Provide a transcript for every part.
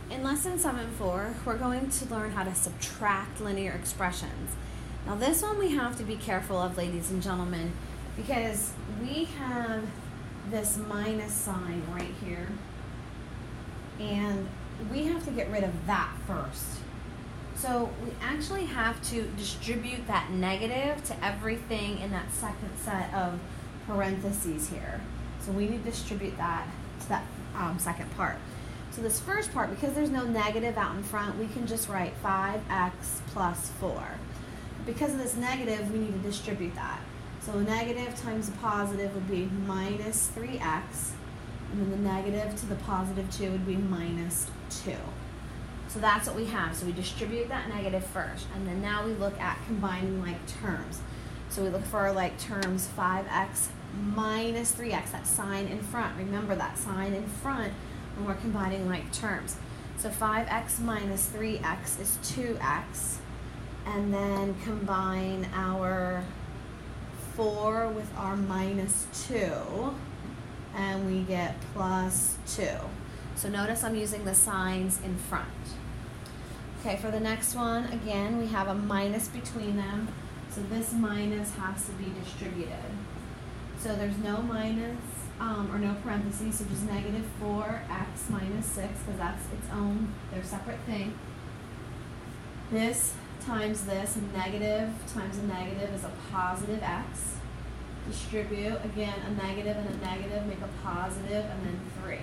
in Lesson 7.4, we're going to learn how to subtract linear expressions. Now this one we have to be careful of, ladies and gentlemen, because we have this minus sign right here, and we have to get rid of that first. So we actually have to distribute that negative to everything in that second set of parentheses here. So we need to distribute that to that second part. So this first part, because there's no negative out in front, we can just write 5x plus 4. Because of this negative, we need to distribute that. So a negative times a positive would be minus 3x, and then the negative to the positive 2 would be minus 2. So that's what we have. So we distribute that negative first, and then now we look at combining like terms. So we look for our like terms, 5x minus 3x, that sign in front. Remember that sign in front when we're combining like terms. So 5x minus 3x is 2x, and then combine our 4 with our minus 2, and we get plus 2. So notice I'm using the signs in front. Okay, for the next one, again, we have a minus between them, so this minus has to be distributed. So there's no minus or no parentheses, so just negative 4x minus 6, because that's its own, they're separate thing. This times this, a negative times a negative is a positive x. Distribute, again, a negative and a negative make a positive, and then 3.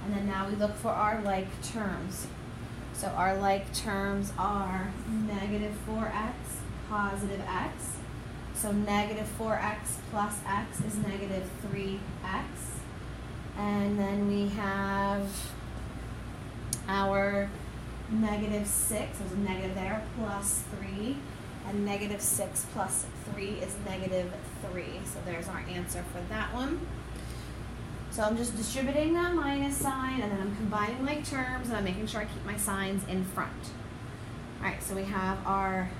And then now we look for our like terms. So our like terms are negative 4x, positive x. So negative 4x plus x is negative 3x. And then we have our negative 6, there's a negative there, plus 3. And negative 6 plus 3 is negative 3. So there's our answer for that one. So I'm just distributing that minus sign, and then I'm combining like terms, and I'm making sure I keep my signs in front. All right, so we have our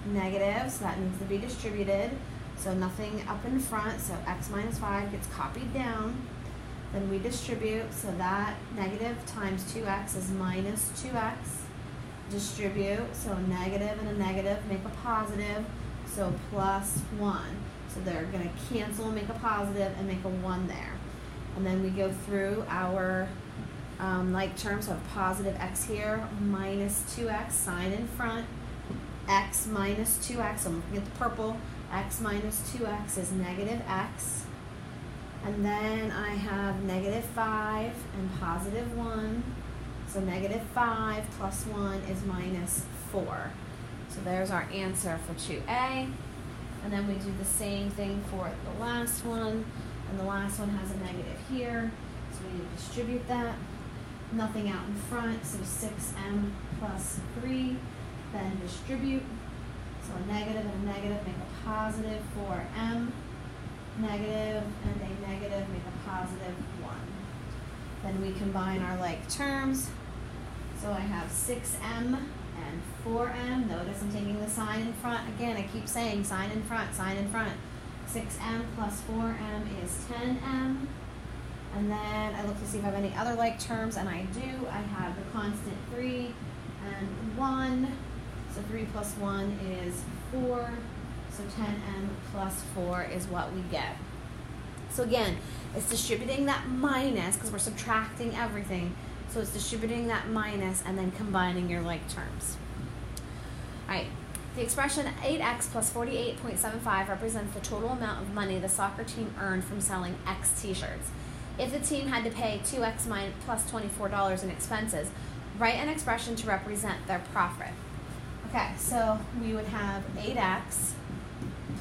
negative, so that needs to be distributed. So nothing up in front, so x minus 5 gets copied down. Then we distribute, so that negative times 2x is minus 2x. Distribute, so a negative and a negative make a positive, so plus 1. So they're going to cancel and make a positive and make a 1 there. And then we go through our like terms, so have positive x here, minus 2x, sign in front, x minus 2x, so I'm looking at the purple, x minus 2x is negative x, and then I have negative 5 and positive 1, so negative 5 plus 1 is minus 4. So there's our answer for 2A, and then we do the same thing for the last one. And the last one has a negative here, so we need to distribute that. Nothing out in front, so 6m plus 3, then distribute. So a negative and a negative make a positive 4m, negative and a negative make a positive 1. Then we combine our like terms. So I have 6m and 4m. Notice I'm taking the sign in front. Again, I keep saying sign in front, sign in front. 6m plus 4m is 10m. And then I look to see if I have any other like terms, and I do. I have the constant 3 and 1. So 3 plus 1 is 4. So 10m plus 4 is what we get. So again, it's distributing that minus, because we're subtracting everything. So it's distributing that minus and then combining your like terms. All right. The expression 8x plus 48.75 represents the total amount of money the soccer team earned from selling X t-shirts. If the team had to pay 2x plus $24 in expenses, write an expression to represent their profit. Okay, so we would have 8x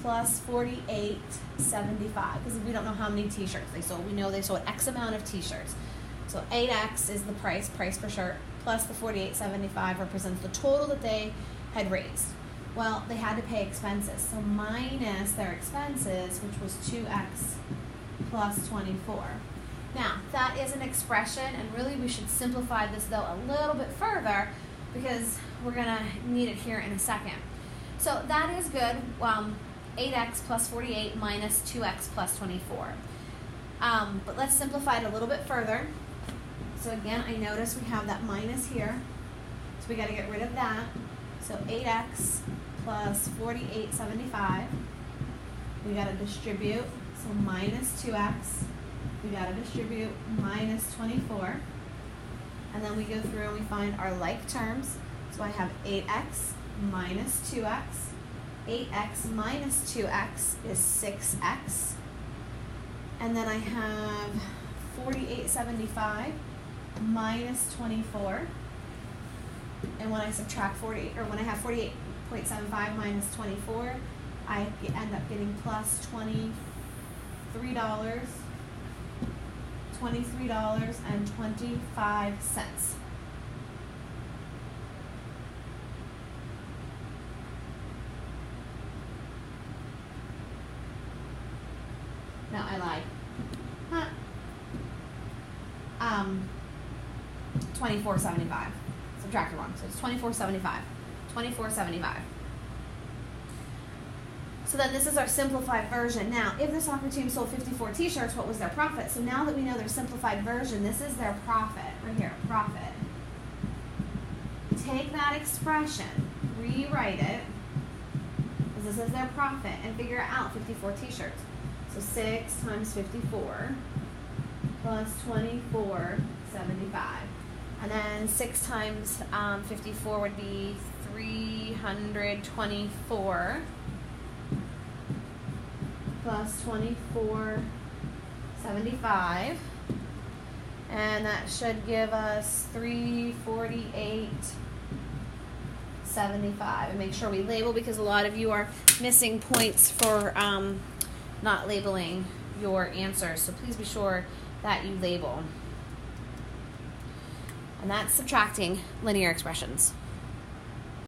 plus 48.75, because we don't know how many t-shirts they sold. We know they sold X amount of t-shirts. So 8x is the price per shirt, plus the 48.75 represents the total that they had raised. Well, they had to pay expenses, so minus their expenses, which was 2x plus 24. Now, that is an expression, and really we should simplify this, though, a little bit further, because we're going to need it here in a second. So that is good. 8x plus 48 minus 2x plus 24. But let's simplify it a little bit further. So again, I notice we have that minus here. So we got to get rid of that. So 8x plus 48.75. We got to distribute. So minus 2x. We got to distribute minus 24. And then we go through and we find our like terms. So I have 8x minus 2x. 8x minus 2x is 6x. And then I have 48.75 minus 24. And when I subtract when I have 48.75 minus 24, I end up getting plus $23.25. No, I lied. Huh. $24.75. Subtracted wrong. So it's $24.75. $24.75. So then this is our simplified version. Now, if the soccer team sold 54 t-shirts, what was their profit? So now that we know their simplified version, this is their profit. Right here, profit. Take that expression, rewrite it, because this is their profit, and figure out 54 t-shirts. So 6 times 54 plus 24.75. And then 6 times 54 would be 324 plus 24.75. And that should give us 348.75. And make sure we label, because a lot of you are missing points for not labeling your answers. So please be sure that you label. And that's subtracting linear expressions.